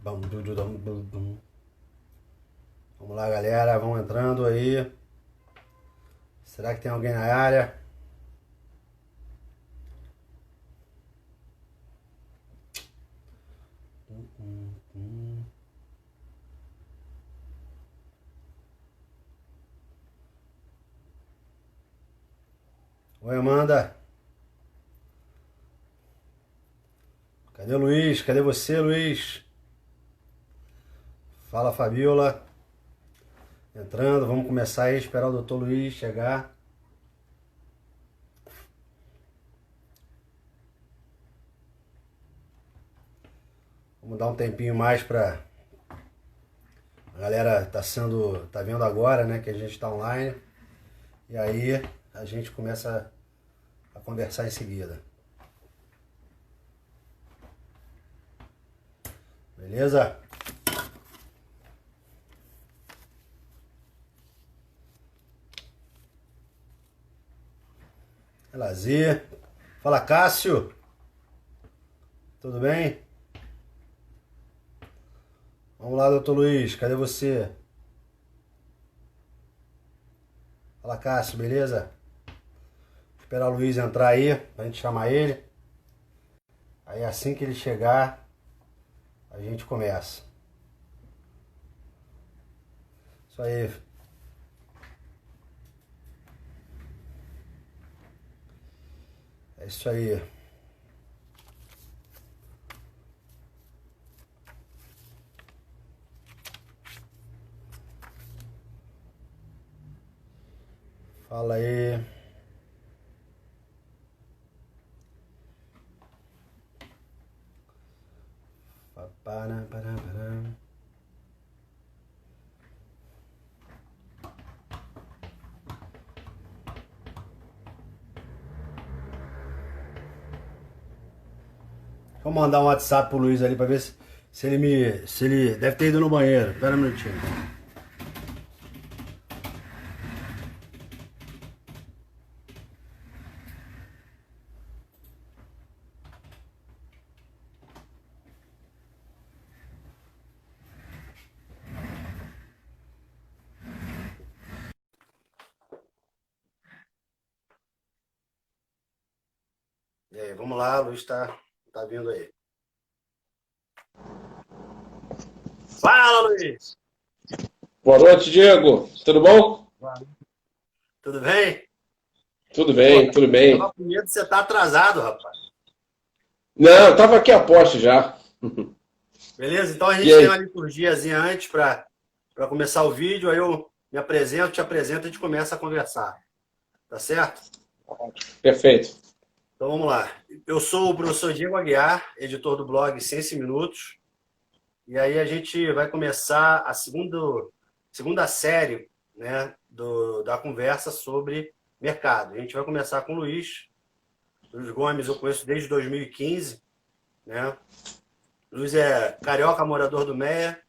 Bam, dududum, bum, bum. Vamos lá, galera, vamos entrando aí. Será que tem alguém na área? Oi, Amanda. Cadê o Luiz? Cadê você, Luiz? Fala, Fabiola. Entrando, vamos começar aí, esperar o doutor Luiz chegar. Vamos dar um tempinho mais pra... A galera tá vendo agora, né, que a gente tá online. E aí a gente começa a conversar em seguida. Beleza? É lazer. Fala, Cássio. Tudo bem? Vamos lá, doutor Luiz. Cadê você? Fala, Cássio, beleza? Esperar o Luiz entrar aí, pra gente chamar ele. Aí assim que ele chegar, a gente começa. Isso aí. É isso aí. Fala aí. Para, para, para. Vou mandar um WhatsApp pro Luiz ali pra ver se ele me. Se ele. Deve ter ido no banheiro. Espera um minutinho. E aí, vamos lá, o Luiz tá vindo aí. Fala, Luiz! Boa noite, Diego. Tudo bom? Tudo bem? Tudo Pô, bem, tudo bem. tava com medo de você estar atrasado, rapaz. Não, eu tava aqui a poste já. Beleza? Então a E gente tem uma aí? liturgiazinha antes para começar o vídeo, aí eu me apresento, te apresento e a gente começa a conversar. Tá certo? Perfeito. Então vamos lá. Eu sou o professor Diego Aguiar, editor do blog Ciência em Minutos, e aí a gente vai começar a segunda série, né, da conversa sobre mercado. A gente vai começar com o Luiz. Luiz Gomes eu conheço desde 2015, né? Luiz é carioca, morador do Meia,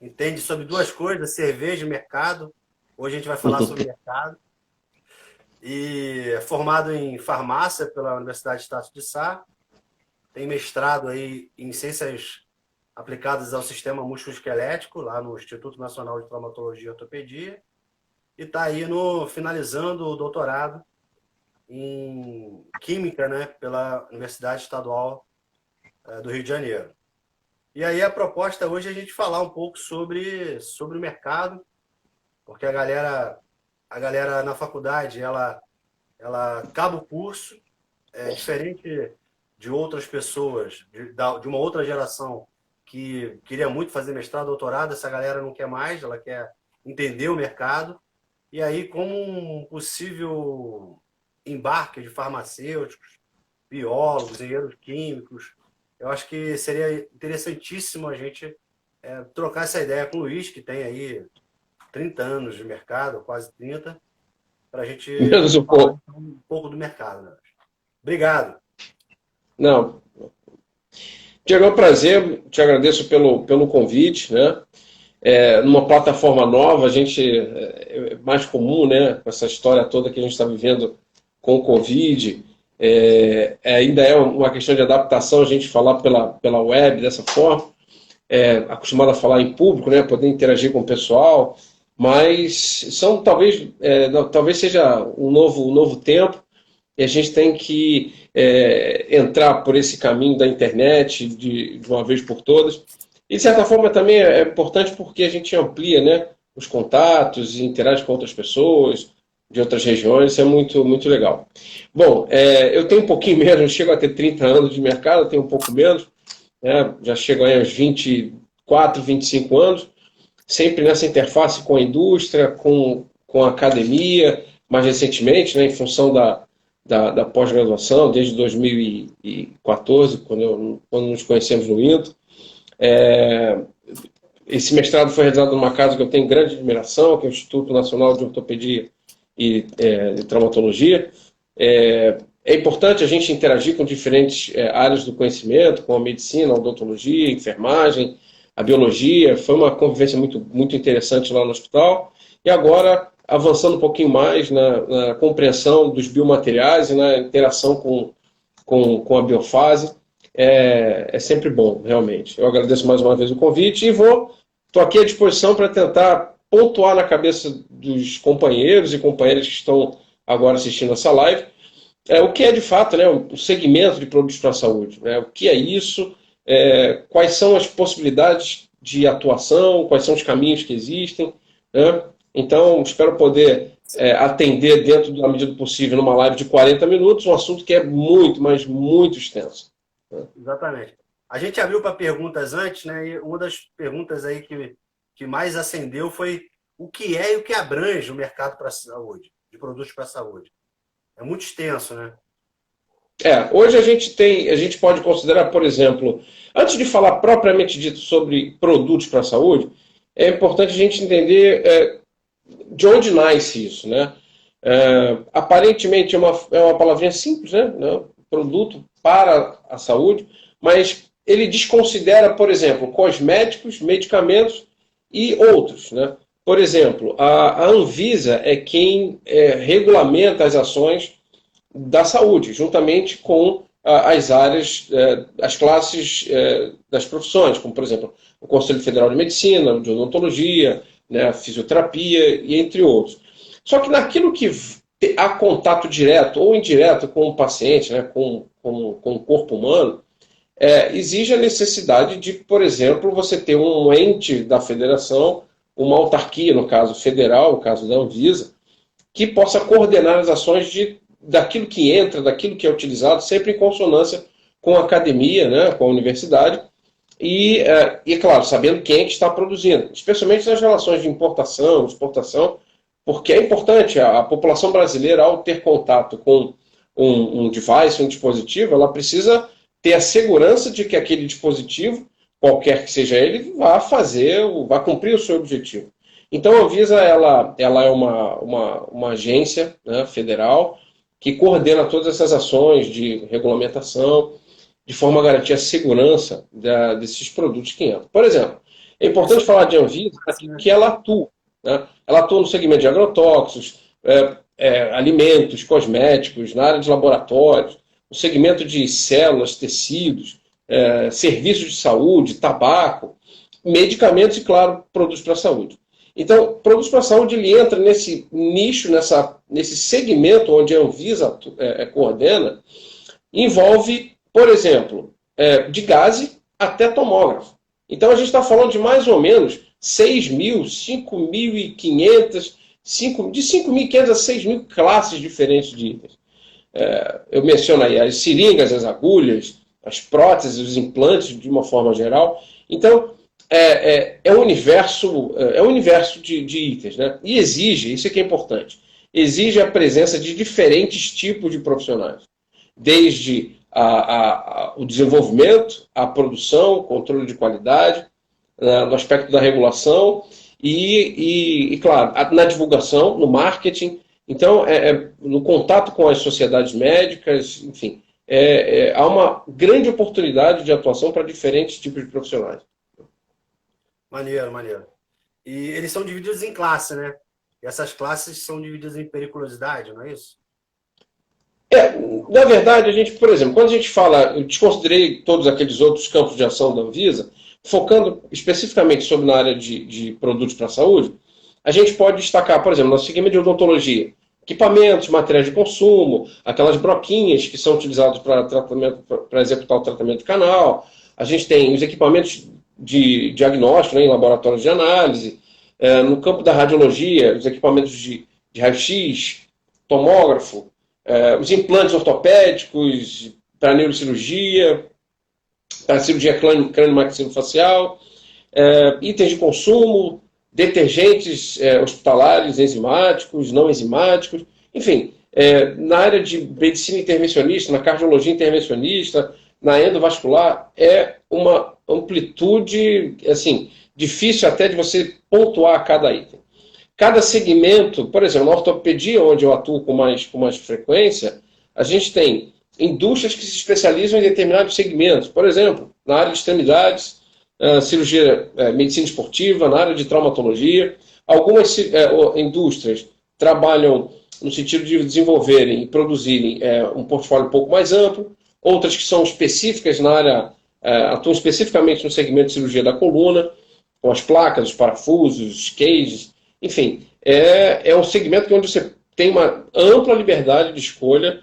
entende sobre duas coisas, cerveja e mercado. Hoje a gente vai falar sobre mercado. E é formado em farmácia pela Universidade de Estácio de Sá. Tem mestrado aí em ciências aplicadas ao sistema musculoesquelético, lá no Instituto Nacional de Traumatologia e Ortopedia. E está aí finalizando o doutorado em Química, né, pela Universidade Estadual do Rio de Janeiro. E aí a proposta hoje é a gente falar um pouco sobre o mercado, porque a galera na faculdade, ela acaba o curso, diferente de outras pessoas, de uma outra geração que queria muito fazer mestrado, doutorado, essa galera não quer mais, ela quer entender o mercado. E aí, como um possível embarque de farmacêuticos, biólogos, engenheiros químicos, eu acho que seria interessantíssimo a gente trocar essa ideia com o Luiz, que tem aí 30 anos de mercado, quase 30, para a gente Menos um falar pouco. então, um pouco do mercado, né? Obrigado. Não. Diego, é um prazer. Te agradeço pelo convite, né? Numa plataforma nova, a gente é mais comum, né? Com essa história toda que a gente está vivendo com o Covid. Ainda é uma questão de adaptação a gente falar pela web dessa forma. acostumado a falar em público, né, poder interagir com o pessoal, mas são talvez seja um novo tempo, e a gente tem que entrar por esse caminho da internet de uma vez por todas. E, de certa forma, também é importante porque a gente amplia, né, os contatos e interage com outras pessoas de outras regiões, isso é muito, muito legal. Bom, eu tenho um pouquinho menos, eu chego a ter 30 anos de mercado, eu tenho um pouco menos, né, já chego aí aos 24, 25 anos, sempre nessa interface com a indústria, com a academia, mais recentemente, né, em função da pós-graduação, desde 2014, quando nos conhecemos no INTO. Esse mestrado foi realizado numa casa que eu tenho grande admiração, que é o Instituto Nacional de Ortopedia e Traumatologia. É importante a gente interagir com diferentes áreas do conhecimento, com a medicina, a odontologia, a enfermagem, a biologia. Foi uma convivência muito, muito interessante lá no hospital. E agora, avançando um pouquinho mais na compreensão dos biomateriais e na interação com a biofase, é sempre bom, realmente. Eu agradeço mais uma vez o convite e estou aqui à disposição para tentar pontuar na cabeça dos companheiros e companheiras que estão agora assistindo essa live, o que é de fato, né, o segmento de produtos para a saúde, né, o que é isso, quais são as possibilidades de atuação, quais são os caminhos que existem, né? Então, espero poder atender dentro da medida do possível numa live de 40 minutos, um assunto que é muito, mas muito extenso. Né? Exatamente. A gente abriu para perguntas antes, né? E uma das perguntas aí que mais acendeu foi o que é e o que abrange o mercado para a saúde, de produtos para a saúde. É muito extenso, né? Hoje a gente pode considerar, por exemplo, antes de falar propriamente dito sobre produtos para a saúde, é importante a gente entender de onde nasce isso, né? Aparentemente é uma palavrinha simples, né? Produto para a saúde, mas ele desconsidera, por exemplo, cosméticos, medicamentos e outros, né? Por exemplo, a Anvisa é quem regulamenta as ações da saúde, juntamente com as áreas, as classes das profissões, como, por exemplo, o Conselho Federal de Medicina, de Odontologia, né, a fisioterapia e entre outros. Só que naquilo que há contato direto ou indireto com o paciente, né, com o corpo humano, exige a necessidade de, por exemplo, você ter um ente da federação, uma autarquia, no caso federal, no caso da Anvisa, que possa coordenar as ações daquilo que entra, daquilo que é utilizado, sempre em consonância com a academia, né, com a universidade, e claro, sabendo quem é que está produzindo, especialmente nas relações de importação, exportação, porque é importante, a população brasileira, ao ter contato com um device, um dispositivo, ela precisa ter a segurança de que aquele dispositivo, qualquer que seja ele, vai cumprir o seu objetivo. Então a Anvisa ela é uma agência, né, federal que coordena todas essas ações de regulamentação, de forma a garantir a segurança desses produtos que entram. Por exemplo, é importante falar de Anvisa que ela atua. Né? Ela atua no segmento de agrotóxicos, alimentos, cosméticos, na área de laboratórios, no segmento de células, tecidos, serviços de saúde, tabaco, medicamentos e, claro, produtos para a saúde. Então, produtos para a saúde ele entra nesse nicho, nesse segmento onde a Anvisa coordena, envolve, por exemplo, de gase até tomógrafo. Então, a gente está falando de mais ou menos 6.000, 5.500, de 5.500 a 6.000 classes diferentes de itens. Eu menciono aí as seringas, as agulhas, as próteses, os implantes, de uma forma geral. Então, é um universo de itens, né? E exige, isso é que é importante, exige a presença de diferentes tipos de profissionais, desde o desenvolvimento, a produção, o controle de qualidade, no aspecto da regulação e claro, na divulgação, no marketing. Então, no contato com as sociedades médicas, enfim, há uma grande oportunidade de atuação para diferentes tipos de profissionais. Maneiro, maneiro. E eles são divididos em classes, né? E essas classes são divididas em periculosidade, não é isso? Na verdade, a gente, por exemplo, quando a gente fala, eu desconsiderei todos aqueles outros campos de ação da Anvisa, focando especificamente sobre na área de produtos para a saúde, a gente pode destacar, por exemplo, no segmento de odontologia, equipamentos, materiais de consumo, aquelas broquinhas que são utilizadas para tratamento, para executar o tratamento canal. A gente tem os equipamentos de diagnóstico, né, em laboratórios de análise. No campo da radiologia, os equipamentos de raio-x, tomógrafo, os implantes ortopédicos para neurocirurgia, para cirurgia crânio-maxilofacial, itens de consumo, detergentes hospitalares, enzimáticos, não enzimáticos, enfim, na área de medicina intervencionista, na cardiologia intervencionista, na endovascular, é uma amplitude, assim, difícil até de você pontuar cada item. Cada segmento, por exemplo, na ortopedia, onde eu atuo com mais frequência, a gente tem indústrias que se especializam em determinados segmentos. Por exemplo, na área de extremidades, cirurgia, medicina esportiva, na área de traumatologia. Algumas indústrias trabalham no sentido de desenvolverem e produzirem um portfólio um pouco mais amplo. Outras que são específicas na área, atuam especificamente no segmento de cirurgia da coluna, com as placas, os parafusos, os cages, enfim. É um segmento onde você tem uma ampla liberdade de escolha,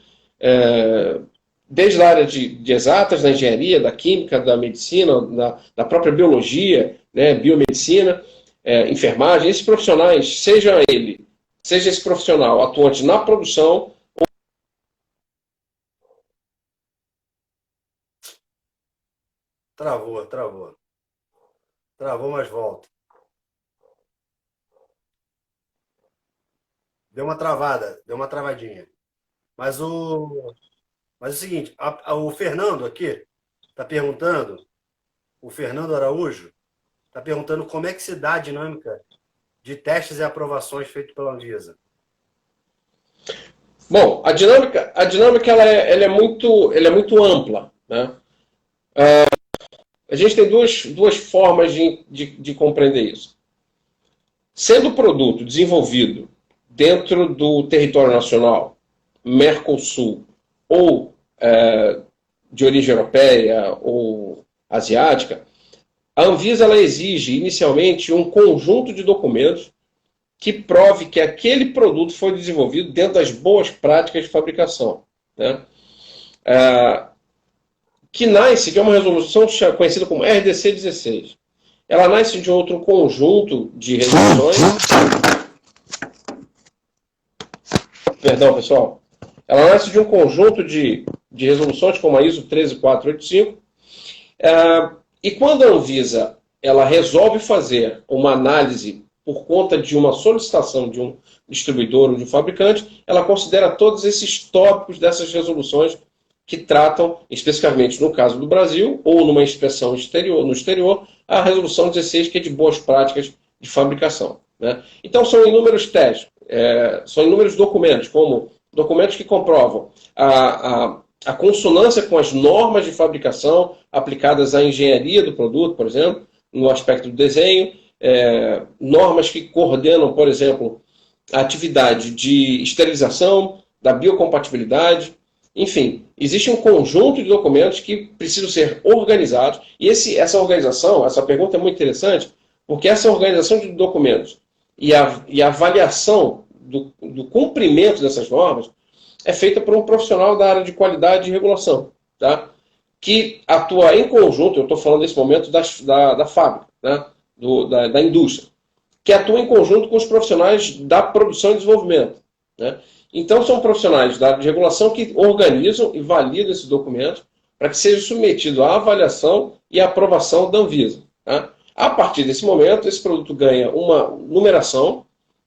desde a área de exatas, da engenharia, da química, da medicina, da própria biologia, né, biomedicina, enfermagem. Esses profissionais, seja esse profissional atuante na produção. Travou, travou. Travou, mas volta. Deu uma travada, deu uma travadinha. Mas mas é o seguinte, o Fernando aqui está perguntando, o Fernando Araújo está perguntando como é que se dá a dinâmica de testes e aprovações feitos pela Anvisa. Bom, a dinâmica ela é muito ampla, né? A gente tem duas formas de compreender isso. Sendo o produto desenvolvido dentro do território nacional, Mercosul, ou de origem europeia ou asiática, a Anvisa ela exige inicialmente um conjunto de documentos que prove que aquele produto foi desenvolvido dentro das boas práticas de fabricação, né? Que é uma resolução conhecida como RDC 16. Ela nasce de outro conjunto de resoluções. Perdão, pessoal. Ela nasce de um conjunto de resoluções, como a ISO 13485. E quando a Anvisa ela resolve fazer uma análise por conta de uma solicitação de um distribuidor ou de um fabricante, ela considera todos esses tópicos dessas resoluções que tratam, especificamente no caso do Brasil, ou numa inspeção no exterior, a resolução 16, que é de boas práticas de fabricação, né? Então são inúmeros testes, são inúmeros documentos, como documentos que comprovam a consonância com as normas de fabricação aplicadas à engenharia do produto, por exemplo, no aspecto do desenho, normas que coordenam, por exemplo, a atividade de esterilização, da biocompatibilidade, enfim, existe um conjunto de documentos que precisam ser organizados, e essa organização, essa pergunta é muito interessante, porque essa organização de documentos e a avaliação do cumprimento dessas normas é feita por um profissional da área de qualidade e regulação, tá? Que atua em conjunto, eu estou falando nesse momento da fábrica, né? Da indústria, que atua em conjunto com os profissionais da produção e desenvolvimento, né? Então, são profissionais da área de regulação que organizam e validam esses documentos para que seja submetido à avaliação e à aprovação da Anvisa, tá? A partir desse momento, esse produto ganha uma numeração,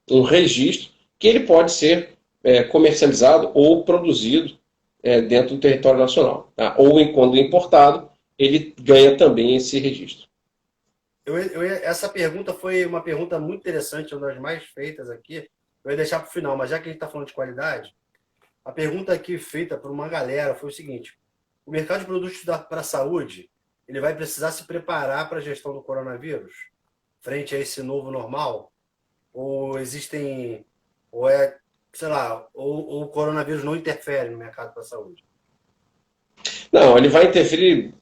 um registro, que ele pode ser comercializado ou produzido dentro do território nacional, tá? Ou, quando importado, ele ganha também esse registro. Essa pergunta foi uma pergunta muito interessante, uma das mais feitas aqui. Eu ia deixar para o final, mas já que a gente está falando de qualidade, a pergunta aqui feita por uma galera foi o seguinte: o mercado de produtos para a saúde, ele vai precisar se preparar para a gestão do coronavírus, frente a esse novo normal? Ou existem, sei lá, ou o coronavírus não interfere no mercado para a saúde? Não, ele vai interferir.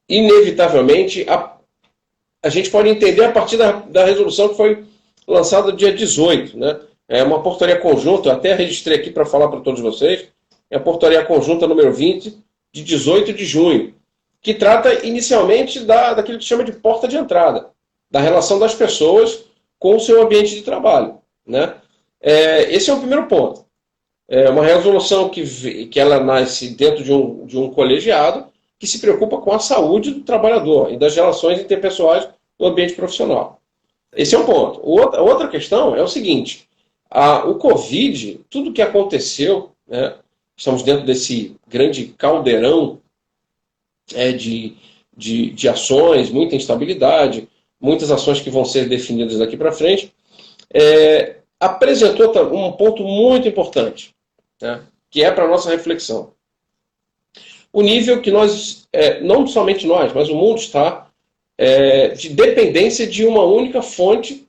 inevitavelmente, a gente pode entender a partir da resolução que foi lançada dia 18, né? É uma portaria conjunta, eu até registrei aqui para falar para todos vocês, é a portaria conjunta número 20, de 18 de junho, que trata inicialmente daquilo que chama de porta de entrada, da relação das pessoas com o seu ambiente de trabalho, né? Esse é o primeiro ponto. É uma resolução que ela nasce dentro de um colegiado que se preocupa com a saúde do trabalhador e das relações interpessoais no ambiente profissional. Esse é um ponto. A outra questão é o seguinte: o Covid, tudo que aconteceu, né, estamos dentro desse grande caldeirão de ações, muita instabilidade, muitas ações que vão ser definidas daqui para frente, apresentou um ponto muito importante, né, que é para a nossa reflexão. O nível que nós, não somente nós, mas o mundo está de dependência de uma única fonte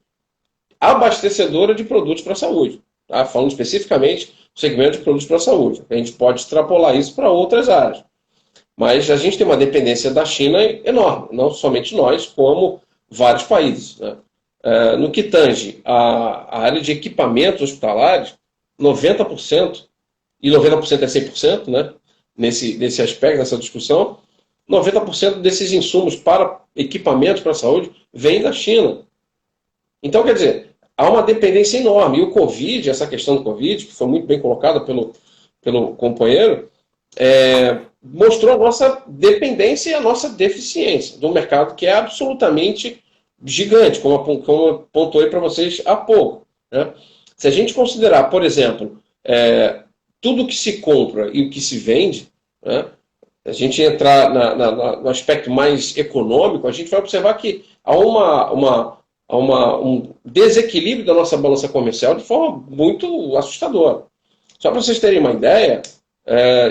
abastecedora de produtos para a saúde. Tá? Falando especificamente do segmento de produtos para a saúde. A gente pode extrapolar isso para outras áreas. Mas a gente tem uma dependência da China enorme, não somente nós, como vários países. Né? No que tange a área de equipamentos hospitalares, 90%, e 90% é 100%, né? Nesse aspecto, nessa discussão, 90% desses insumos para equipamentos para a saúde vêm da China. Então, quer dizer, há uma dependência enorme. E o Covid, essa questão do Covid, que foi muito bem colocada pelo companheiro, mostrou a nossa dependência e a nossa deficiência do mercado, que é absolutamente gigante, como eu pontuei para vocês há pouco. Né? Se a gente considerar, por exemplo, tudo que se compra e o que se vende, né? A gente entrar no aspecto mais econômico, a gente vai observar que há um desequilíbrio da nossa balança comercial de forma muito assustadora. Só para vocês terem uma ideia,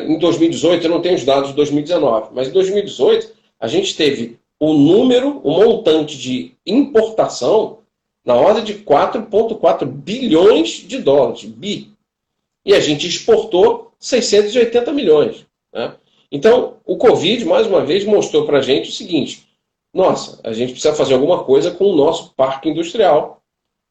em 2018, eu não tenho os dados de 2019, mas em 2018 a gente teve o montante de importação na ordem de 4,4 bilhões de dólares, e a gente exportou 680 milhões. Né? Então, o Covid, mais uma vez, mostrou para a gente o seguinte: nossa, a gente precisa fazer alguma coisa com o nosso parque industrial,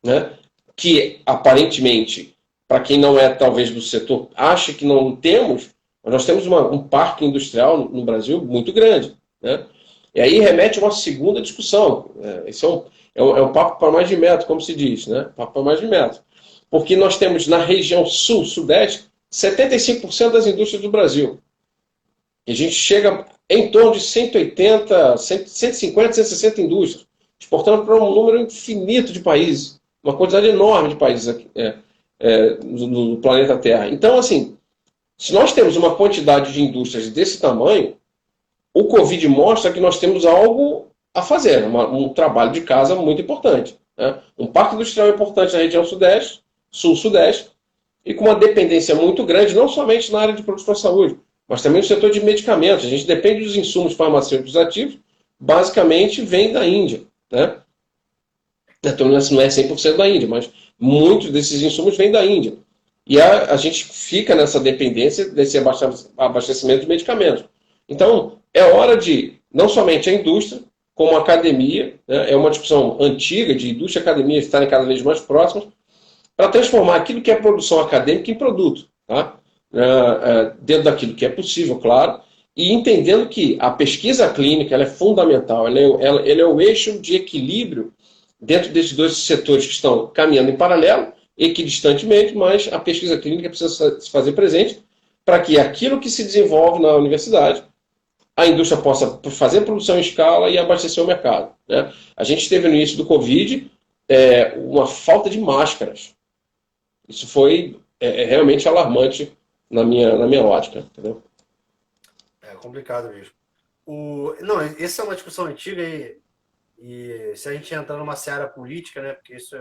né? Que aparentemente, para quem não é talvez do setor, acha que não temos, mas nós temos um parque industrial no Brasil muito grande. Né? E aí remete a uma segunda discussão. Esse é um papo para mais de metro, como se diz, né? Papo para mais de metro. Porque nós temos na região sul-sudeste 75% das indústrias do Brasil. E a gente chega em torno de 180, 150, 160 indústrias, exportando para um número infinito de países, uma quantidade enorme de países aqui, no planeta Terra. Então, assim, se nós temos uma quantidade de indústrias desse tamanho, o Covid mostra que nós temos algo a fazer, um trabalho de casa muito importante. Né? Um parque industrial importante na região sudeste, sul-sudeste, e com uma dependência muito grande, não somente na área de produtos para a saúde, mas também no setor de medicamentos. A gente depende dos insumos farmacêuticos ativos, basicamente vem da Índia. Né? Então não é 100% da Índia, mas muitos desses insumos vêm da Índia. E a gente fica nessa dependência desse abastecimento de medicamentos. Então, é hora de, não somente a indústria, como a academia, né? É uma discussão antiga de indústria e academia estarem cada vez mais próximas, para transformar aquilo que é produção acadêmica em produto. Tá? Dentro daquilo que é possível, claro, e entendendo que a pesquisa clínica ela é fundamental, ela é o eixo de equilíbrio dentro desses dois setores que estão caminhando em paralelo, equidistantemente, mas a pesquisa clínica precisa se fazer presente para que aquilo que se desenvolve na universidade, a indústria possa fazer produção em escala e abastecer o mercado. Né? A gente teve no início do Covid uma falta de máscaras. Isso foi realmente alarmante na minha ótica. Entendeu? É complicado mesmo. Não, essa é uma discussão antiga e se a gente entrar numa seara política, né, porque isso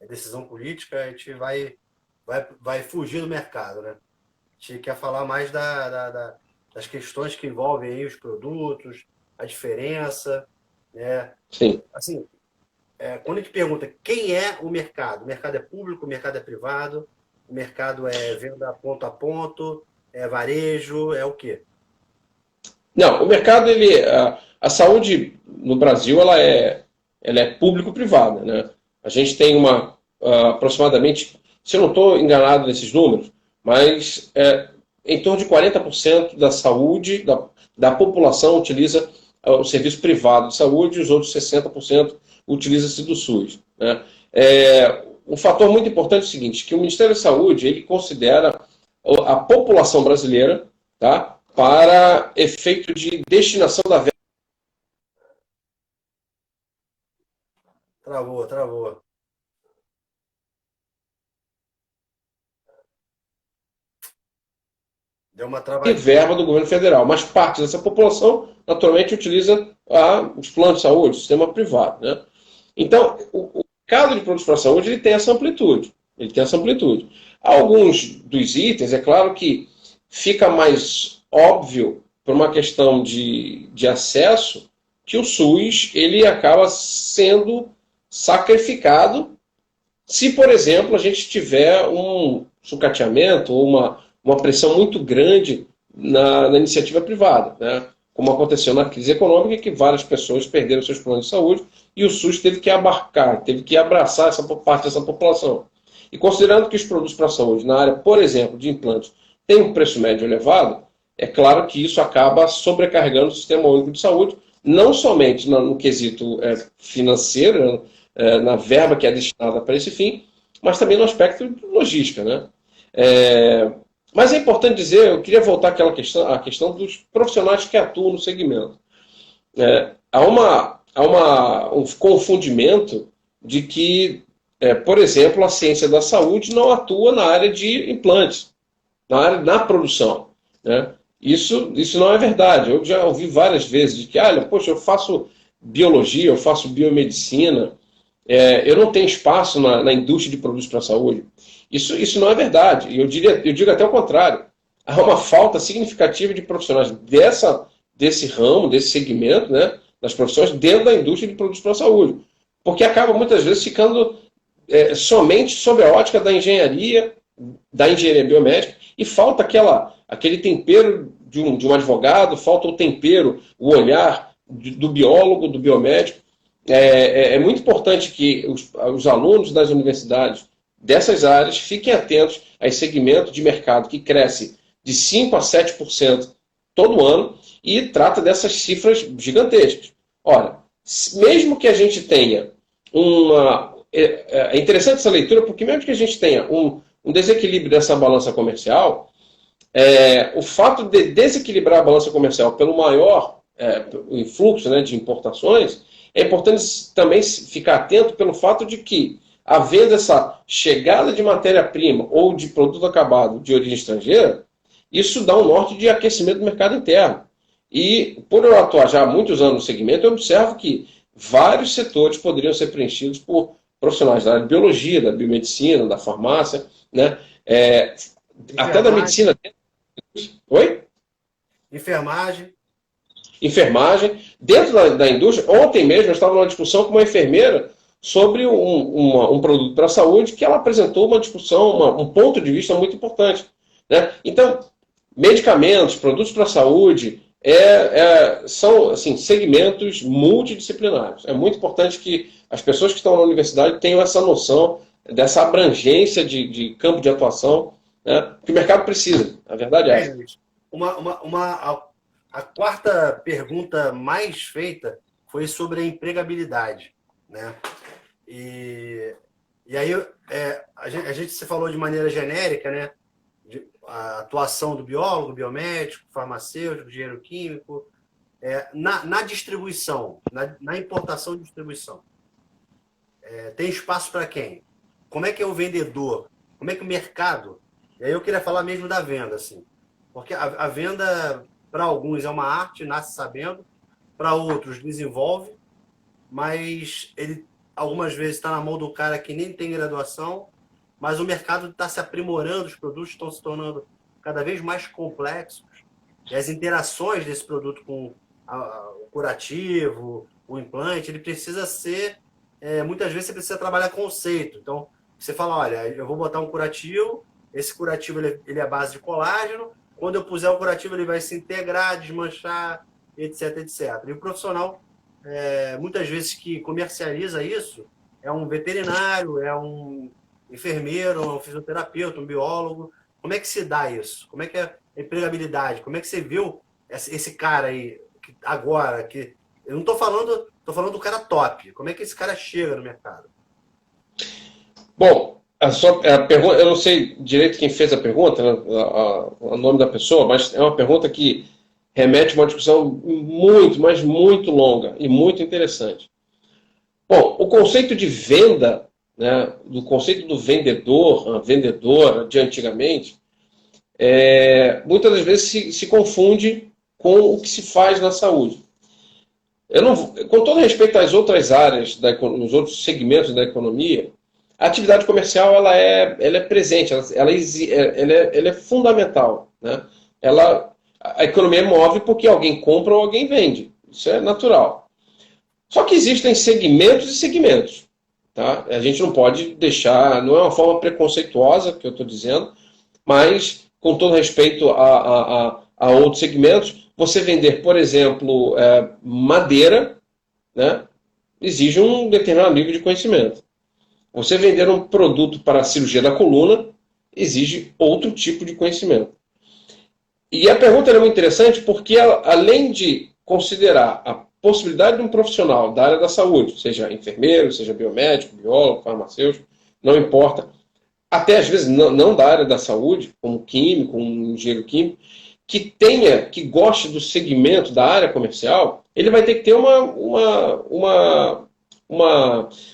é decisão política, a gente vai fugir do mercado. Né? A gente quer falar mais das questões que envolvem aí os produtos, a diferença. Né? Sim. Assim, quando a gente pergunta quem é o mercado é público, o mercado é privado, o mercado é venda ponto a ponto, é varejo, é o quê? Não, o mercado, a saúde no Brasil ela é público-privada, né? A gente tem aproximadamente, se eu não estou enganado nesses números, mas em torno de 40% da saúde da população utiliza o serviço privado de saúde e os outros 60% utiliza-se do SUS, né? Um fator muito importante é o seguinte, que o Ministério da Saúde ele considera a população brasileira, tá, para efeito de destinação da verba. Travou, travou. Deu uma E travadinha. verba do governo federal, mas parte dessa população naturalmente utiliza os planos de saúde, o sistema privado, né? Então, o mercado de produtos para a saúde ele tem essa amplitude. Ele tem essa amplitude. Alguns dos itens, é claro que fica mais óbvio por uma questão de acesso que o SUS ele acaba sendo sacrificado se, por exemplo, a gente tiver um sucateamento ou uma pressão muito grande na iniciativa privada, né? Como aconteceu na crise econômica, que várias pessoas perderam seus planos de saúde e o SUS teve que abarcar, teve que abraçar essa parte dessa população. E considerando que os produtos para a saúde, na área, por exemplo, de implantes, têm um preço médio elevado, é claro que isso acaba sobrecarregando o sistema único de saúde, não somente no quesito financeiro, na verba que é destinada para esse fim, mas também no aspecto de logística, né? Mas é importante dizer, eu queria voltar à questão dos profissionais que atuam no segmento. Há um confundimento de que, por exemplo, a ciência da saúde não atua na área de implantes, na produção, né? Isso não é verdade. Eu já ouvi várias vezes de que, olha, poxa, eu faço biologia, eu faço biomedicina, eu não tenho espaço na indústria de produtos para a saúde. Isso não é verdade. Eu digo até o contrário. Há uma falta significativa de profissionais desse ramo, desse segmento, né, das profissões dentro da indústria de produtos para a saúde. Porque acaba muitas vezes ficando somente sob a ótica da engenharia biomédica e falta aquele tempero de um advogado, falta o tempero, o olhar do biólogo, do biomédico. É muito importante que os alunos das universidades dessas áreas fiquem atentos a esse segmento de mercado que cresce de 5% a 7% todo ano e trata dessas cifras gigantescas. Ora, mesmo que a gente tenha é interessante essa leitura, porque mesmo que a gente tenha um desequilíbrio dessa balança comercial, o fato de desequilibrar a balança comercial pelo maior influxo, né, de importações, é importante também ficar atento pelo fato de que, havendo essa chegada de matéria-prima ou de produto acabado de origem estrangeira, isso dá um norte de aquecimento do mercado interno. E, por eu atuar já há muitos anos no segmento, eu observo que vários setores poderiam ser preenchidos por profissionais da área de biologia, da biomedicina, da farmácia, né? Até da medicina. Oi? Enfermagem. Enfermagem. Dentro da indústria, ontem mesmo eu estava numa discussão com uma enfermeira sobre um produto para a saúde que ela apresentou uma discussão, um ponto de vista muito importante, né? Então, medicamentos, produtos para a saúde, são assim, segmentos multidisciplinares. É muito importante que as pessoas que estão na universidade tenham essa noção dessa abrangência de campo de atuação, né, que o mercado precisa. A verdade é essa. A quarta pergunta mais feita foi sobre a empregabilidade, né? E aí a gente se falou de maneira genérica, né? A atuação do biólogo, biomédico, farmacêutico, engenheiro químico, na distribuição, na importação e distribuição. Tem espaço para quem? Como é que é o vendedor? Como é que o mercado? E aí eu queria falar mesmo da venda, assim. Porque a venda, para alguns, é uma arte, nasce sabendo, para outros desenvolve, mas ele algumas vezes está na mão do cara que nem tem graduação, mas o mercado está se aprimorando, os produtos estão se tornando cada vez mais complexos, e as interações desse produto com o curativo, o implante, ele precisa ser, muitas vezes você precisa trabalhar conceito. Então, você fala, olha, eu vou botar um curativo, esse curativo ele é à base de colágeno, quando eu puser o curativo ele vai se integrar, desmanchar, etc, etc. E o profissional, muitas vezes, que comercializa isso, é um veterinário, é um enfermeiro, um fisioterapeuta, um biólogo. Como é que se dá isso? Como é que é a empregabilidade? Como é que você viu esse cara aí, agora, que eu não estou falando do cara top. Como é que esse cara chega no mercado? Bom, a pergunta, eu não sei direito quem fez a pergunta, né, o nome da pessoa, mas é uma pergunta que remete a uma discussão muito, mas muito longa e muito interessante. Bom, o conceito de venda, né, do conceito do vendedor, a vendedora de antigamente, muitas das vezes se confunde com o que se faz na saúde. Eu não, com todo respeito às outras áreas, nos outros segmentos da economia, a atividade comercial ela é presente, ela é fundamental. Né? A economia move porque alguém compra ou alguém vende. Isso é natural. Só que existem segmentos e segmentos. Tá? A gente não pode deixar, não é uma forma preconceituosa que eu estou dizendo, mas com todo respeito a outros segmentos, você vender, por exemplo, madeira, né, exige um determinado nível de conhecimento. Você vender um produto para a cirurgia da coluna exige outro tipo de conhecimento. E a pergunta é muito interessante porque, além de considerar a possibilidade de um profissional da área da saúde, seja enfermeiro, seja biomédico, biólogo, farmacêutico, não importa, até às vezes não da área da saúde, como químico, um engenheiro químico, que goste do segmento da área comercial, ele vai ter que ter uma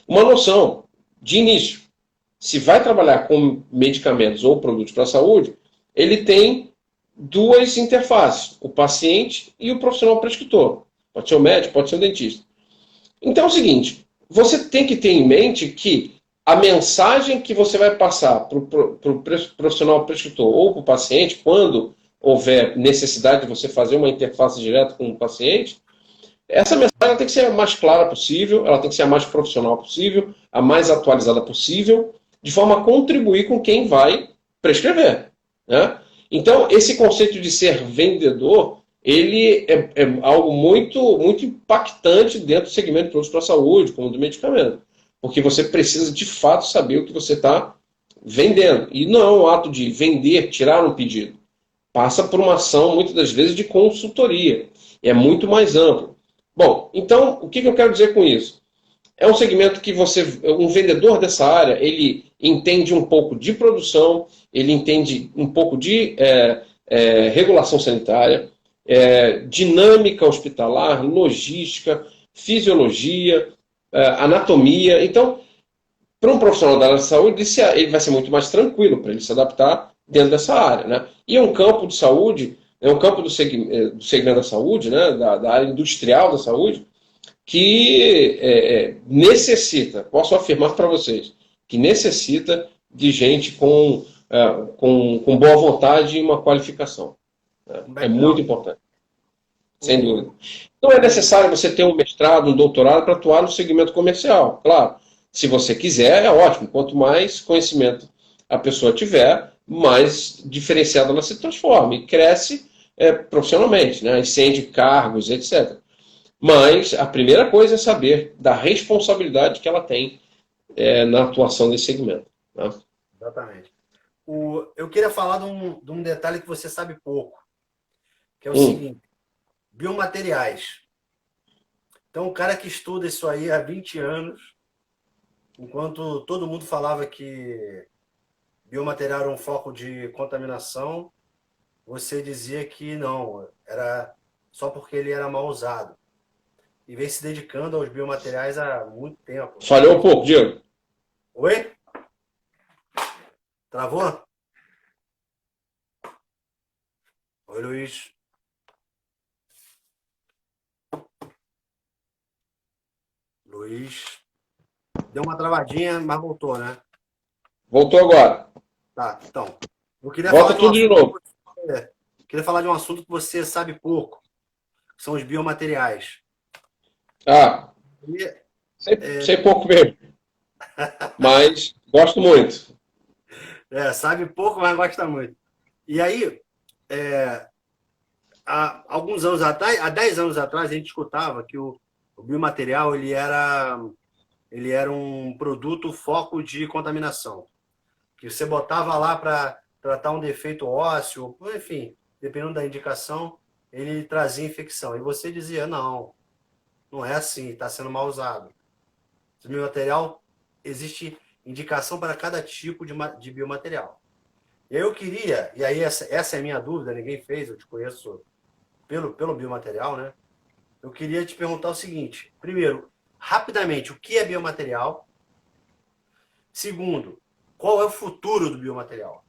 noção de início. Se vai trabalhar com medicamentos ou produtos para a saúde, ele tem duas interfaces, o paciente e o profissional prescritor. Pode ser o médico, pode ser o dentista. Então é o seguinte, você tem que ter em mente que a mensagem que você vai passar para o profissional prescritor ou para o paciente, quando houver necessidade de você fazer uma interface direta com o paciente, essa mensagem tem que ser a mais clara possível, ela tem que ser a mais profissional possível, a mais atualizada possível, de forma a contribuir com quem vai prescrever. Né? Então, esse conceito de ser vendedor, ele é algo muito, muito impactante dentro do segmento de produtos para a saúde, como do medicamento. Porque você precisa, de fato, saber o que você está vendendo. E não é um ato de vender, tirar um pedido. Passa por uma ação, muitas das vezes, de consultoria. E é muito mais amplo. Bom, então, o que eu quero dizer com isso? É um segmento que um vendedor dessa área, ele entende um pouco de produção, ele entende um pouco de regulação sanitária, dinâmica hospitalar, logística, fisiologia, anatomia. Então, para um profissional da área da saúde, ele vai ser muito mais tranquilo para ele se adaptar dentro dessa área. Né? E é um campo de saúde, é um campo do segmento da saúde, né? da área industrial da saúde, que necessita, posso afirmar para vocês, que necessita de gente com boa vontade e uma qualificação. Né? É muito importante, sem dúvida. Não é necessário você ter um mestrado, um doutorado para atuar no segmento comercial, claro. Se você quiser, é ótimo. Quanto mais conhecimento a pessoa tiver, mais diferenciada ela se transforma e cresce profissionalmente, né? Ascende cargos, etc. Mas a primeira coisa é saber da responsabilidade que ela tem na atuação desse segmento. Né? Exatamente. Eu queria falar de um detalhe que você sabe pouco, que é o Hum. seguinte: biomateriais. Então, o cara que estuda isso aí há 20 anos, enquanto todo mundo falava que biomaterial era um foco de contaminação, você dizia que não, era só porque ele era mal usado. E vem se dedicando aos biomateriais há muito tempo. Falhou um pouco, Diego. Oi? Travou? Oi, Luiz. Luiz. Deu uma travadinha, mas voltou, né? Voltou agora. Tá, então. Eu queria falar Volta de um tudo de assunto novo. queria falar de um assunto que você sabe pouco, que são os biomateriais. Ah, E, sei pouco mesmo, mas gosto muito. sabe pouco, mas gosta muito. E aí, há alguns anos atrás, há 10 anos atrás, a gente escutava que o biomaterial ele era um produto foco de contaminação, que você botava lá para tratar um defeito ósseo, enfim, dependendo da indicação, ele trazia infecção. E você dizia, não, não é assim, está sendo mal usado. O biomaterial, existe indicação para cada tipo de biomaterial. Eu queria, e aí essa é a minha dúvida, ninguém fez, eu te conheço pelo biomaterial, né? Eu queria te perguntar o seguinte: primeiro, rapidamente, o que é biomaterial? Segundo, qual é o futuro do biomaterial?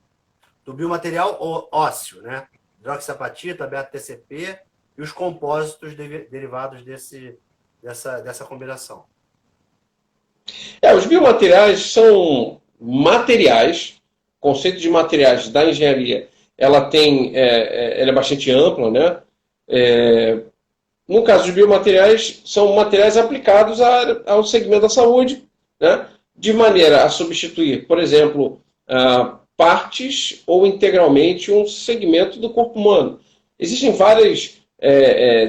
Do biomaterial ósseo, né? Hidroxiapatita, BATCP e os compósitos derivados dessa combinação. Os biomateriais são materiais, o conceito de materiais da engenharia, ela é bastante ampla, né? No caso de biomateriais, são materiais aplicados ao segmento da saúde, né? De maneira a substituir, por exemplo, partes ou integralmente um segmento do corpo humano. Existem várias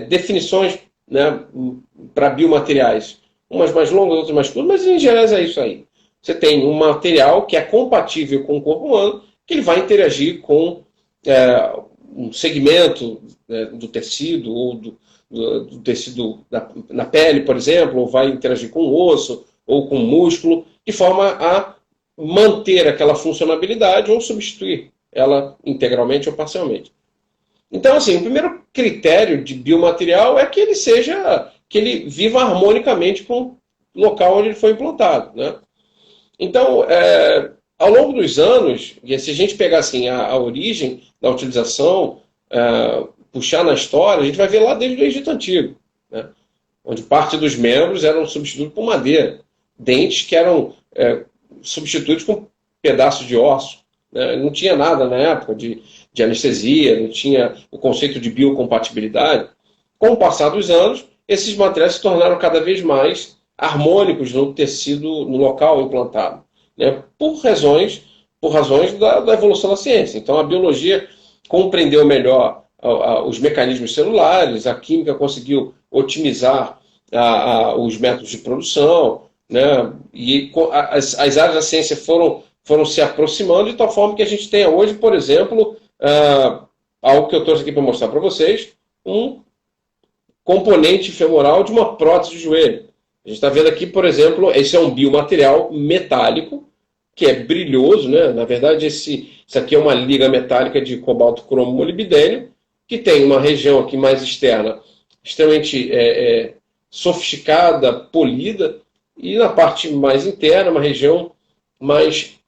definições, né, para biomateriais, umas mais longas, outras mais curtas, mas em geral é isso aí. Você tem um material que é compatível com o corpo humano, que ele vai interagir com um segmento do tecido ou do tecido na pele, por exemplo, ou vai interagir com o osso ou com o músculo, de forma a manter aquela funcionalidade ou substituir ela integralmente ou parcialmente. Então, assim, o primeiro critério de biomaterial é que ele viva harmonicamente com o local onde ele foi implantado, né? Então, ao longo dos anos, e se a gente pegar assim, a origem da utilização, puxar na história, a gente vai ver lá desde o Egito Antigo, né? Onde parte dos membros eram substituídos por madeira, dentes que eram substituídos com pedaços de osso, né? Não tinha nada na época de anestesia, não tinha o conceito de biocompatibilidade. Com o passar dos anos, esses materiais se tornaram cada vez mais harmônicos no tecido, no local implantado, né? Por razões da evolução da ciência. Então, a biologia compreendeu melhor os mecanismos celulares, a química conseguiu otimizar os métodos de produção, né? E as áreas da ciência foram se aproximando de tal forma que a gente tenha hoje, por exemplo, algo que eu trouxe aqui para mostrar para vocês, um componente femoral de uma prótese de joelho. A gente está vendo aqui, por exemplo, esse é um biomaterial metálico, que é brilhoso, né? Na verdade, isso aqui é uma liga metálica de cobalto, cromo, molibdênio, que tem uma região aqui mais externa, extremamente sofisticada, polida, e na parte mais interna, uma região mais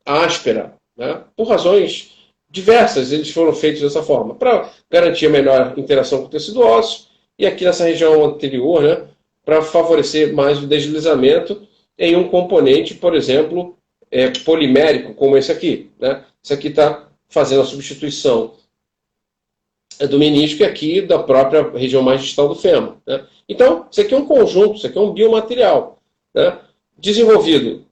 áspera, né? Por razões diversas, eles foram feitos dessa forma, para garantir a melhor interação com o tecido ósseo, e aqui nessa região anterior, né, para favorecer mais o deslizamento em um componente, por exemplo, polimérico, como esse aqui, né? Esse aqui está fazendo a substituição do menisco e aqui da própria região mais distal do fêmur, né? Então, isso aqui é um conjunto, isso aqui é um biomaterial, né, desenvolvido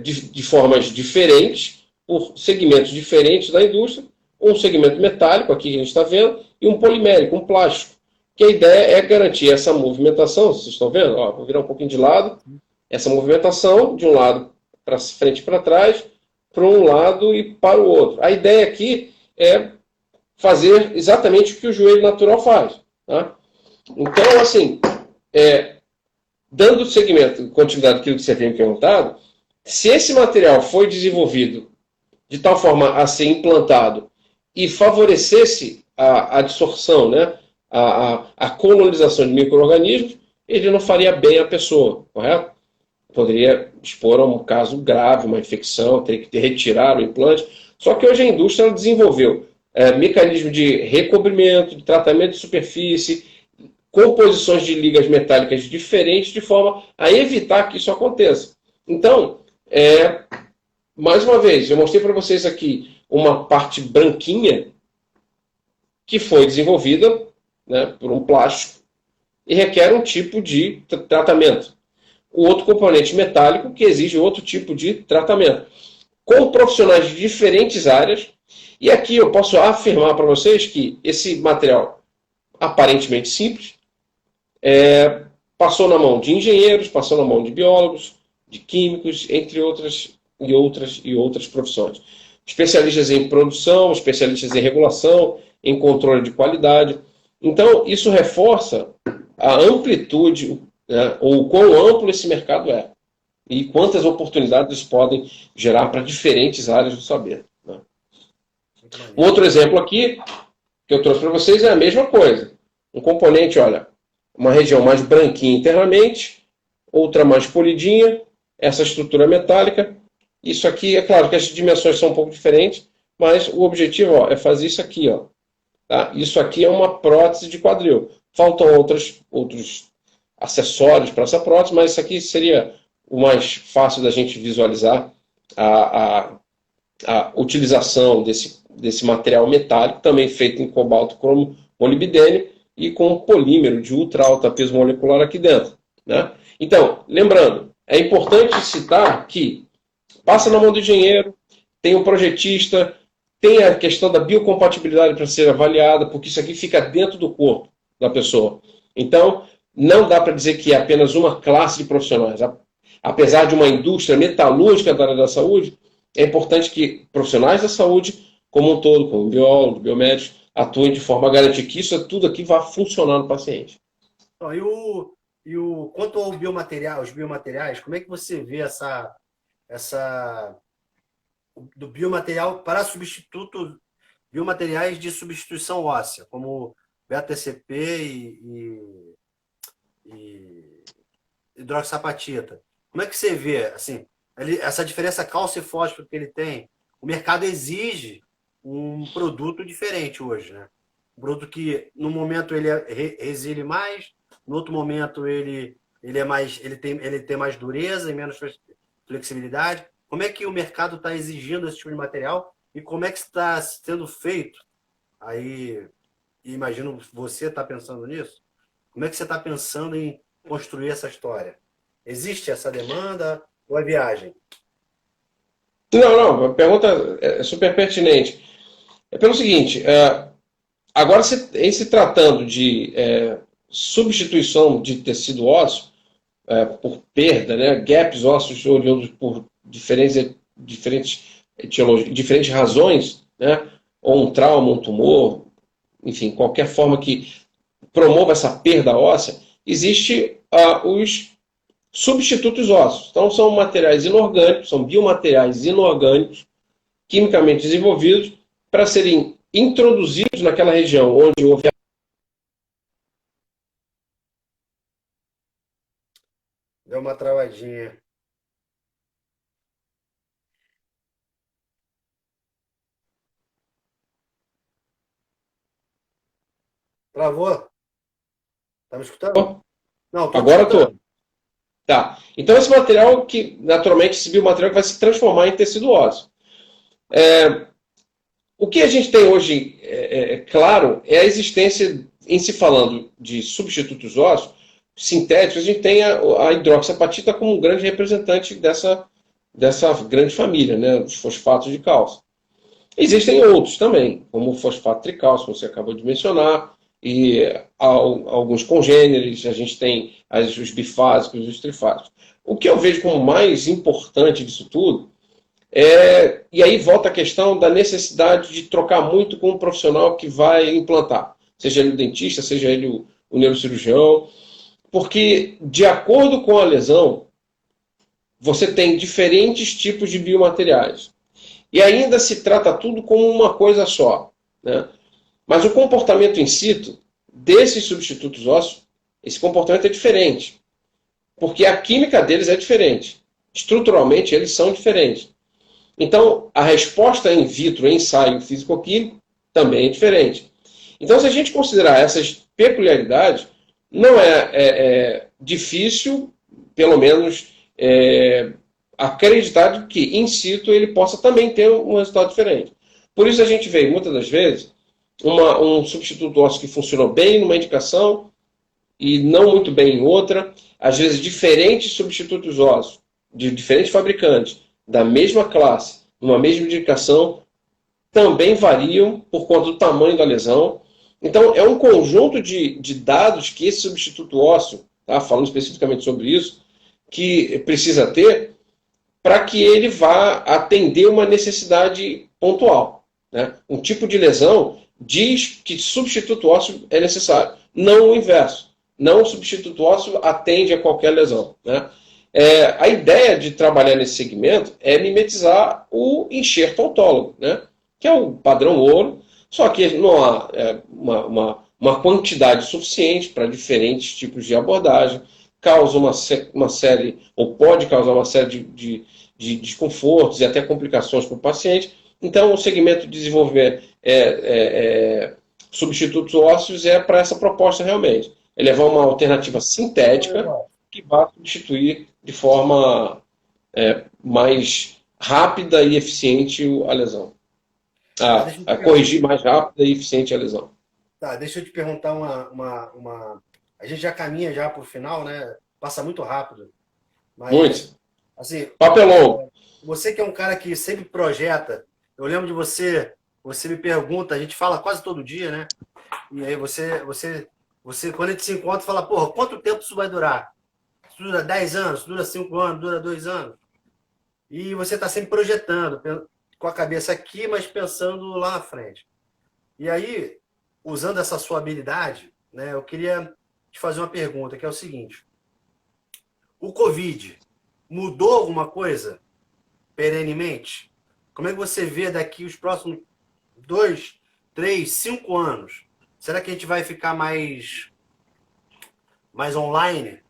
de formas diferentes, por segmentos diferentes da indústria, um segmento metálico, aqui que a gente está vendo, e um polimérico, um plástico, que a ideia é garantir essa movimentação, vocês estão vendo? Ó, vou virar um pouquinho de lado, essa movimentação de um lado para frente e para trás, para um lado e para o outro. A ideia aqui é fazer exatamente o que o joelho natural faz, tá? Então, assim, dando segmento, continuidade daquilo que você tem perguntado, se esse material foi desenvolvido de tal forma a ser implantado e favorecesse a absorção, né, a colonização de micro-organismos, ele não faria bem à pessoa, correto? Poderia expor a um caso grave, uma infecção, teria que retirar o implante. Só que hoje a indústria desenvolveu mecanismo de recobrimento, de tratamento de superfície, composições de ligas metálicas diferentes, de forma a evitar que isso aconteça. Então, mais uma vez, eu mostrei para vocês aqui uma parte branquinha que foi desenvolvida, né, por um plástico e requer um tipo de tratamento. O outro componente metálico que exige outro tipo de tratamento. Com profissionais de diferentes áreas, E aqui eu posso afirmar para vocês que esse material aparentemente simples passou na mão de engenheiros, passou na mão de biólogos, de químicos, entre outras profissões. Especialistas em produção, especialistas em regulação, em controle de qualidade. Então, isso reforça a amplitude, né, ou o quão amplo esse mercado é. E quantas oportunidades podem gerar para diferentes áreas do saber. Né? Um outro exemplo aqui, que eu trouxe para vocês, é a mesma coisa. Um componente, olha, uma região mais branquinha internamente, outra mais polidinha, essa estrutura metálica. Isso aqui, é claro que as dimensões são um pouco diferentes, mas o objetivo é fazer isso aqui. Tá? Isso aqui é uma prótese de quadril. Faltam outros acessórios para essa prótese, mas isso aqui seria o mais fácil da gente visualizar a utilização desse material metálico, também feito em cobalto, cromo, molibdênio, e com polímero de ultra alta peso molecular aqui dentro. Né? Então, lembrando, é importante citar que passa na mão do engenheiro, tem um projetista, tem a questão da biocompatibilidade para ser avaliada, porque isso aqui fica dentro do corpo da pessoa. Então, não dá para dizer que é apenas uma classe de profissionais. Apesar de uma indústria metalúrgica da área da saúde, é importante que profissionais da saúde, como um todo, como biólogos, biomédicos, atuem de forma a garantir que isso tudo aqui vá funcionar no paciente. Então, quanto ao biomaterial, os biomateriais, como é que você vê do biomaterial para substituto, biomateriais de substituição óssea, como beta-TCP e hidroxapatita? Como é que você vê assim, essa diferença cálcio e fósforo que ele tem? O mercado exige um produto diferente hoje, né? Um produto que, no momento, ele resile mais, no outro momento, ele tem mais dureza e menos flexibilidade. Como é que o mercado está exigindo esse tipo de material e como é que está sendo feito? Aí, imagino você está pensando nisso. Como é que você está pensando em construir essa história? Existe essa demanda ou é viagem? Não, a pergunta é super pertinente. É pelo seguinte, agora em se tratando de substituição de tecido ósseo por perda, né, gaps ósseos oriundos por diferentes razões, né, ou um trauma, um tumor, enfim, qualquer forma que promova essa perda óssea, existe os substitutos ósseos. Então, são materiais inorgânicos, são biomateriais inorgânicos, quimicamente desenvolvidos, para serem introduzidos naquela região onde houve. Deu uma travadinha. Travou? Tá me escutando? Não, tô Agora escutando. estou. Tá. Então, esse material, que naturalmente, esse biomaterial vai se transformar em tecido ósseo. O que a gente tem hoje, claro, é a existência, em se falando de substitutos ósseos sintéticos, a gente tem a hidroxapatita como um grande representante dessa grande família, né, dos fosfatos de cálcio. Existem outros também, como o fosfato tricálcio, como você acabou de mencionar, e alguns congêneres, a gente tem os bifásicos e os trifásicos. O que eu vejo como mais importante disso tudo e aí volta a questão da necessidade de trocar muito com o profissional que vai implantar, seja ele o dentista, seja ele o neurocirurgião, porque de acordo com a lesão, você tem diferentes tipos de biomateriais. E ainda se trata tudo como uma coisa só. Né? Mas o comportamento in situ desses substitutos ósseos, esse comportamento é diferente. Porque a química deles é diferente. Estruturalmente, eles são diferentes. Então, a resposta in vitro, em ensaio físico-químico, também é diferente. Então, se a gente considerar essas peculiaridades, não é difícil, pelo menos, acreditar que, in situ, ele possa também ter um resultado diferente. Por isso, a gente vê, muitas das vezes, um substituto ósseo que funcionou bem numa indicação e não muito bem em outra. Às vezes, diferentes substitutos ósseos, de diferentes fabricantes, da mesma classe, numa mesma indicação, também variam por conta do tamanho da lesão. Então, é um conjunto de dados que esse substituto ósseo, tá, falando especificamente sobre isso, que precisa ter para que ele vá atender uma necessidade pontual, né? Um tipo de lesão diz que substituto ósseo é necessário, não o inverso. Não o substituto ósseo atende a qualquer lesão, né? A ideia de trabalhar nesse segmento é mimetizar o enxerto autólogo, né? Que é o padrão ouro, só que não há uma quantidade suficiente para diferentes tipos de abordagem, causa uma série, ou pode causar uma série de desconfortos e até complicações para o paciente. Então, o segmento de desenvolver substitutos ósseos é para essa proposta realmente. É levar uma alternativa sintética que vai substituir de forma mais rápida e eficiente a lesão. A corrigir mais rápida e eficiente a lesão. Tá, deixa eu te perguntar uma. A gente já caminha já para o final, né? Passa muito rápido. Mas, muito. Assim, Papelão. Você que é um cara que sempre projeta, eu lembro de você me pergunta, a gente fala quase todo dia, né? E aí você quando a gente se encontra, fala, porra, quanto tempo isso vai durar? Isso dura 10 anos, dura 5 anos, dura 2 anos. E você está sempre projetando, com a cabeça aqui, mas pensando lá na frente. E aí, usando essa sua habilidade, né, eu queria te fazer uma pergunta, que é o seguinte. O Covid mudou alguma coisa perenemente? Como é que você vê daqui os próximos 2, 3, 5 anos? Será que a gente vai ficar mais online?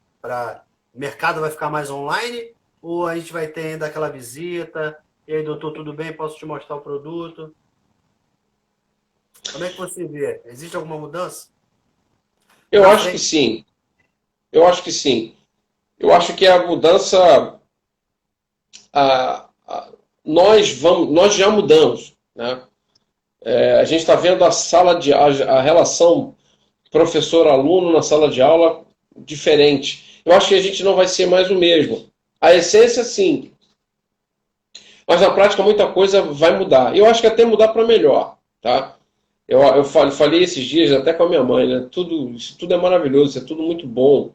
O mercado vai ficar mais online? Ou a gente vai ter ainda aquela visita? E aí, doutor, tudo bem? Posso te mostrar o produto? Como é que você vê? Existe alguma mudança? Eu acho que sim. Eu acho que sim. Eu acho que a mudança. Nós já mudamos, né? A gente está vendo a relação professor-aluno na sala de aula diferente. Eu acho que a gente não vai ser mais o mesmo. A essência, sim. Mas na prática muita coisa vai mudar. Eu acho que até mudar para melhor, tá? Eu falei esses dias até com a minha mãe, né? Isso tudo é maravilhoso, isso é tudo muito bom.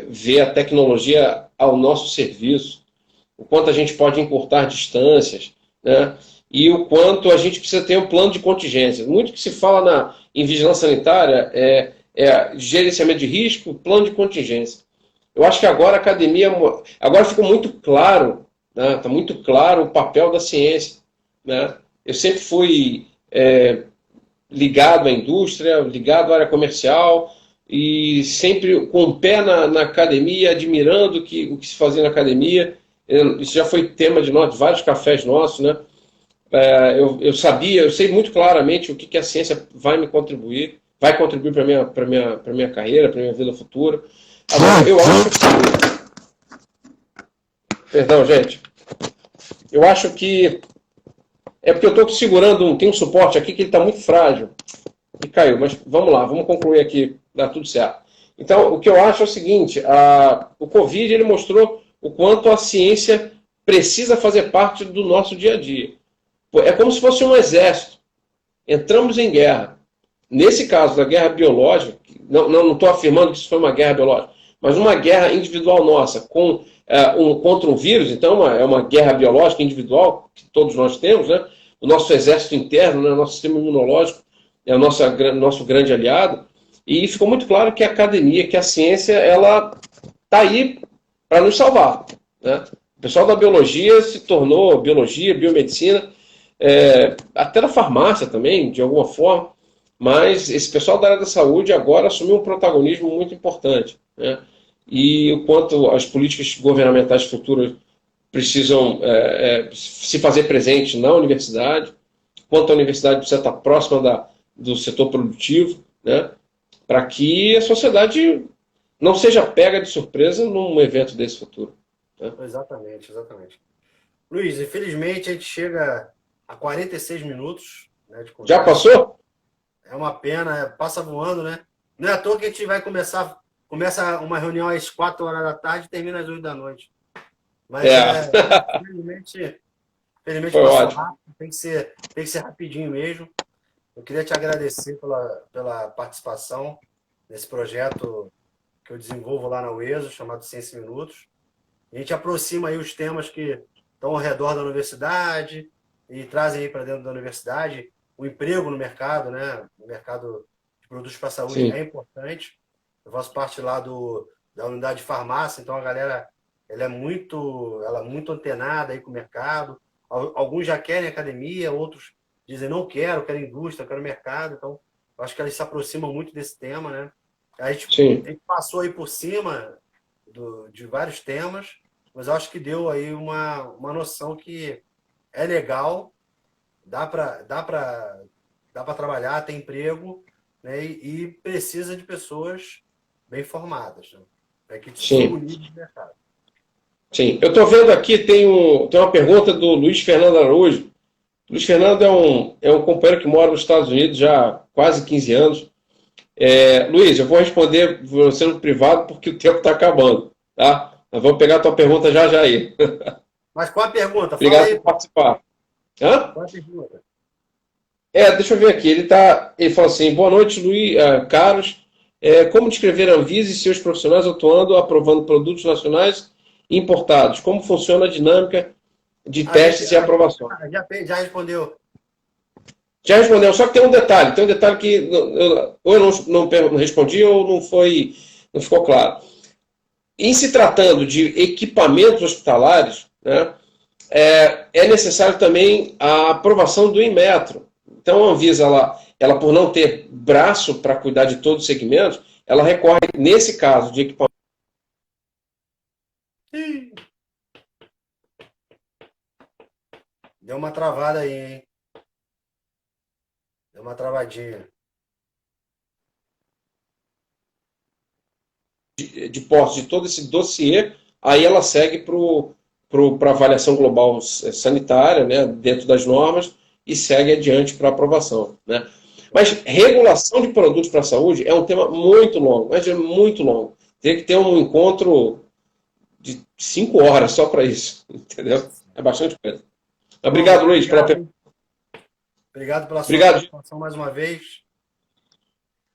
Ver a tecnologia ao nosso serviço, o quanto a gente pode encurtar distâncias, né? E o quanto a gente precisa ter um plano de contingência. Muito que se fala em vigilância sanitária gerenciamento de risco, plano de contingência. Eu acho que agora a academia, agora ficou muito claro, né? Tá muito claro o papel da ciência, né? Eu sempre fui ligado à indústria, ligado à área comercial, e sempre com o pé na academia, admirando o que se fazia na academia. Isso já foi tema de vários cafés nossos, né? Eu sei muito claramente o que a ciência vai contribuir para minha carreira, para minha vida futura. Agora, eu acho que... Perdão, gente. Eu acho que... É porque eu estou segurando, tem um suporte aqui que ele está muito frágil. E caiu, mas vamos lá, vamos concluir aqui, dá tudo certo. Então, o que eu acho é o seguinte, o Covid ele mostrou o quanto a ciência precisa fazer parte do nosso dia a dia. É como se fosse um exército. Entramos em guerra. Nesse caso da guerra biológica, não estou afirmando que isso foi uma guerra biológica, mas uma guerra individual nossa contra um vírus, então é uma guerra biológica individual que todos nós temos, né? O nosso exército interno, né? O nosso sistema imunológico é o nosso grande aliado, e ficou muito claro que a academia, que a ciência, ela está aí para nos salvar, né? O pessoal da biologia se tornou biomedicina, até da farmácia também, de alguma forma, mas esse pessoal da área da saúde agora assumiu um protagonismo muito importante, né? E o quanto as políticas governamentais futuras precisam se fazer presente na universidade, quanto a universidade precisa estar próxima do setor produtivo, né? Para que a sociedade não seja pega de surpresa num evento desse futuro, né? Exatamente. Luiz, infelizmente a gente chega a 46 minutos, né, de conversa. Já passou? É uma pena, passa voando, né? Não é à toa que a gente vai começa uma reunião às 4 horas da tarde e termina às 8 da noite. Mas, infelizmente, Felizmente Foi passou ótimo. rápido, tem que ser rapidinho mesmo. Eu queria te agradecer pela participação nesse projeto que eu desenvolvo lá na UESO, chamado Ciência em Minutos. A gente aproxima aí os temas que estão ao redor da universidade e trazem aí para dentro da universidade o emprego no mercado, né? O mercado de produtos para a saúde Sim, é importante. Eu faço parte lá da unidade de farmácia, então a galera ela é muito antenada aí com o mercado. Alguns já querem academia, outros dizem não quero, quero indústria, quero mercado. Então, eu acho que eles se aproximam muito desse tema, né? sim, A gente passou aí por cima de vários temas, mas eu acho que deu aí uma noção que é legal, dá para trabalhar, tem emprego, né? E precisa de pessoas bem formadas, né? Para que suba o sim, nível de mercado. sim. Eu estou vendo aqui, tem uma pergunta do Luiz Fernando Araújo. Luiz Fernando é um companheiro que mora nos Estados Unidos já há quase 15 anos. Luiz, eu vou responder você no privado porque o tempo está acabando, tá? Nós vamos pegar a tua pergunta já já aí. Mas qual a pergunta? Fala Obrigado aí, por pô. participar. Hã? Qual a pergunta? Deixa eu ver aqui. Ele fala assim: boa noite, Luiz, Carlos. Como descrever a Anvisa e seus profissionais atuando, aprovando produtos nacionais e importados? Como funciona a dinâmica de A gente testes e aprovações? já respondeu. Já respondeu, só que tem um detalhe que ou eu não respondi ou não ficou claro. Em se tratando de equipamentos hospitalares, né, é necessário também a aprovação do Inmetro. Então a Anvisa, ela por não ter braço para cuidar de todos os segmentos, ela recorre, nesse caso de equipamento. Ih, deu uma travada aí, hein? Deu uma travadinha. De porte de todo esse dossiê, aí ela segue para a avaliação global sanitária, né, dentro das normas, e segue adiante para aprovação. Né? Mas regulação de produtos para a saúde é um tema muito longo, mas é muito longo. Tem que ter um encontro de 5 horas só para isso, entendeu? É bastante coisa. Bom, Obrigado, Luiz, pela pergunta. obrigado pela sua Obrigado. participação mais uma vez.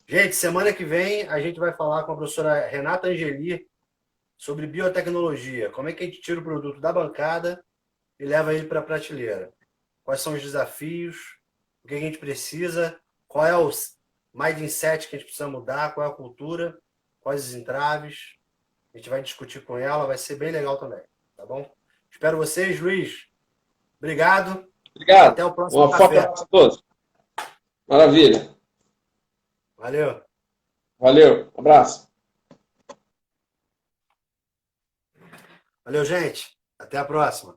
Gente, semana que vem a gente vai falar com a professora Renata Angeli sobre biotecnologia. Como é que a gente tira o produto da bancada e leva ele para a prateleira? Quais são os desafios? O que a gente precisa? Qual é o mindset que a gente precisa mudar? Qual é a cultura? Quais os entraves? A gente vai discutir com ela, vai ser bem legal também, tá bom? Espero vocês, Luiz. Obrigado e Obrigado. até o próximo Um forte café. abraço a todos. Maravilha. Valeu. Valeu. Abraço. Valeu, gente. Até a próxima.